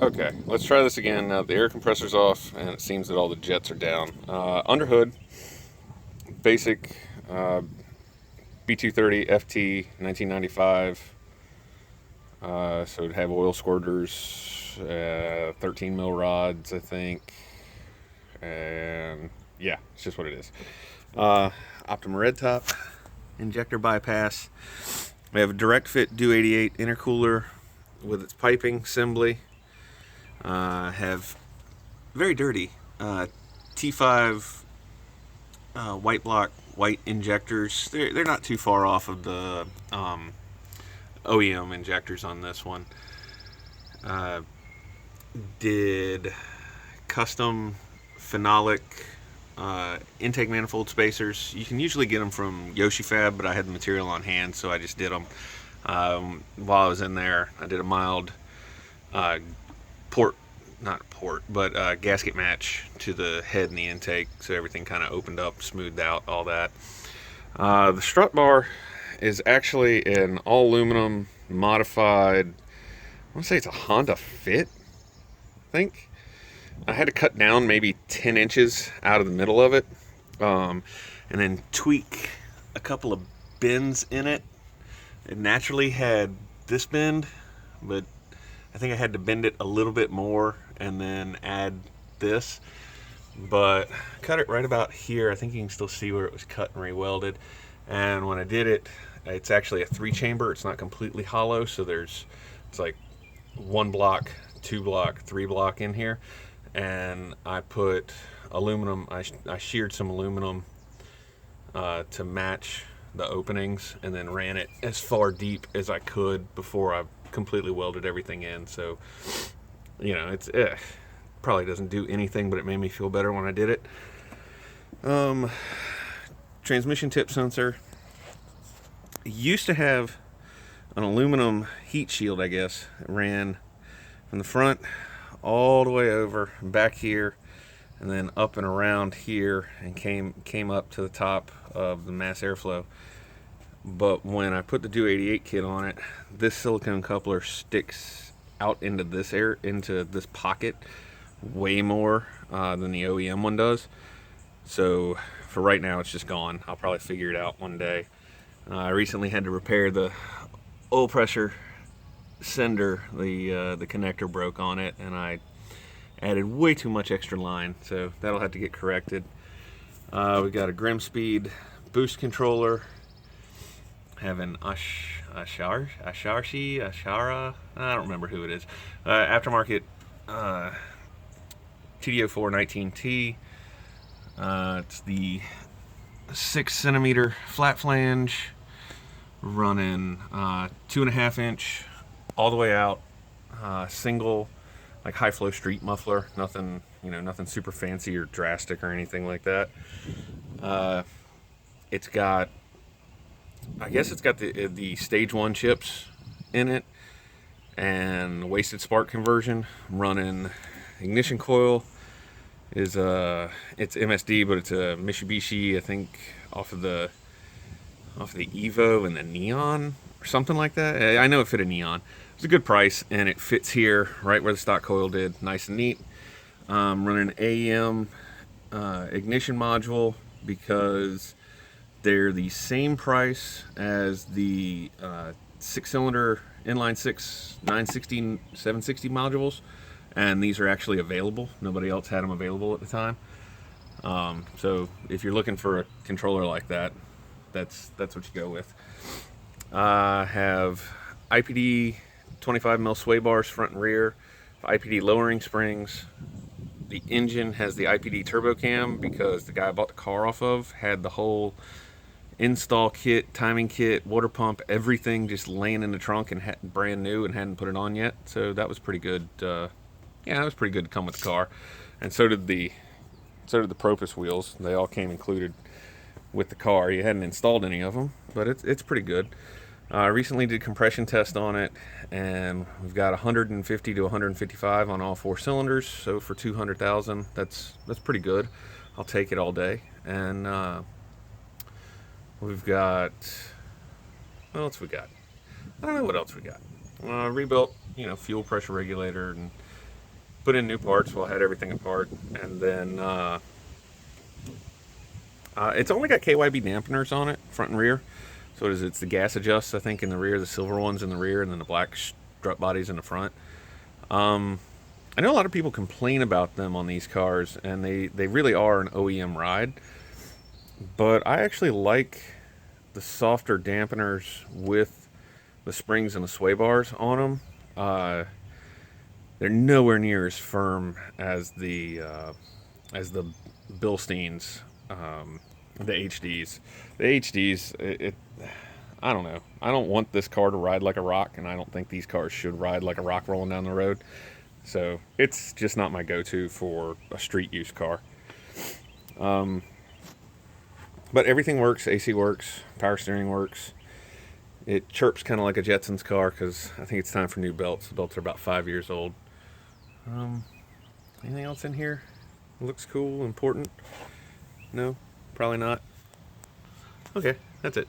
Okay, let's try this again. Now the air compressor's off, and it seems that all the jets are down. Under hood, basic B230 FT 1995. So it'd have oil squirters, 13 mil rods, I think, and yeah, it's just what it is. Optima red top, injector bypass. We have a direct fit Do 88 intercooler with its piping assembly. Have very dirty T5 white block white injectors. They're not too far off of the OEM injectors on this one. Uh, did custom phenolic intake manifold spacers. You can usually get them from Yoshi Fab, but I had the material on hand, so I just did them. While I was in there, I did a mild gasket match to the head and the intake, so everything kind of opened up, smoothed out, all that. The strut bar is actually an all aluminum modified. I want to say it's a Honda Fit, I think. I had to cut down maybe 10 inches out of the middle of it, and then tweak a couple of bends in it. It naturally had this bend, but I think I had to bend it a little bit more and then add this. But cut it right about here. I think you can still see where it was cut and re-welded. And when I did it, it's actually a 3-chamber. It's not completely hollow, so it's like 1 block, 2 block, 3 block in here. And I put aluminum. I sheared some aluminum to match the openings, and then ran it as far deep as I could before I completely welded everything in. So, it's probably doesn't do anything, but it made me feel better when I did it. Transmission tip sensor. It used to have an aluminum heat shield, I guess. It ran from the front all the way over back here, and then up and around here, and came up to the top of the mass airflow. But when I put the Do 88 kit on it, this silicone coupler sticks out into this pocket way more than the OEM one does. So for right now, it's just gone. I'll probably figure it out one day. I recently had to repair the oil pressure sender. The connector broke on it, and I added way too much extra line, so that'll have to get corrected. We got a Grimspeed boost controller. Have an Ashara, I don't remember who it is. Aftermarket TDO4 19T. It's the 6 centimeter flat flange, running 2.5 inch all the way out, single, like high flow street muffler. Nothing super fancy or drastic or anything like that. It's got the stage 1 chips in it, and wasted spark conversion. Running ignition coil is it's MSD, but it's a Mitsubishi, I think, off of the Evo and the Neon or something like that. I know it fit a Neon. It's a good price, and it fits here right where the stock coil did, nice and neat. Running AEM ignition module, because they're the same price as the 6-cylinder inline 6 960 760 modules, and these are actually available. Nobody else had them available at the time. So if you're looking for a controller like that, that's what you go with. Have IPD 25 mil sway bars front and rear, IPD lowering springs. The engine has the IPD turbo cam because the guy I bought the car off of had the whole install kit, timing kit, water pump, everything just laying in the trunk and brand new, and hadn't put it on yet. So that was pretty good. That was pretty good to come with the car. And so did the Propus wheels. They all came included with the car. You hadn't installed any of them, but it's pretty good. I recently did compression test on it, and we've got 150 to 155 on all 4 cylinders. So for 200,000, that's pretty good. I'll take it all day. And we've got, what else we got? I don't know what else we got. Rebuilt, fuel pressure regulator and put in new parts. Well, I had everything apart, and then it's only got KYB dampeners on it, front and rear. So it's the gas adjusts, I think, in the rear, the silver ones in the rear, and then the black strut bodies in the front. I know a lot of people complain about them on these cars, and they really are an OEM ride. But I actually like the softer dampeners with the springs and the sway bars on them. They're nowhere near as firm as the Bilsteins, the HDs. The HDs, I don't know. I don't want this car to ride like a rock, and I don't think these cars should ride like a rock rolling down the road. So it's just not my go-to for a street use car. But everything works. AC works. Power steering works. It chirps kind of like a Jetsons car because I think it's time for new belts. The belts are about 5 years old. Anything else in here? Looks cool, important? No, probably not. Okay, that's it.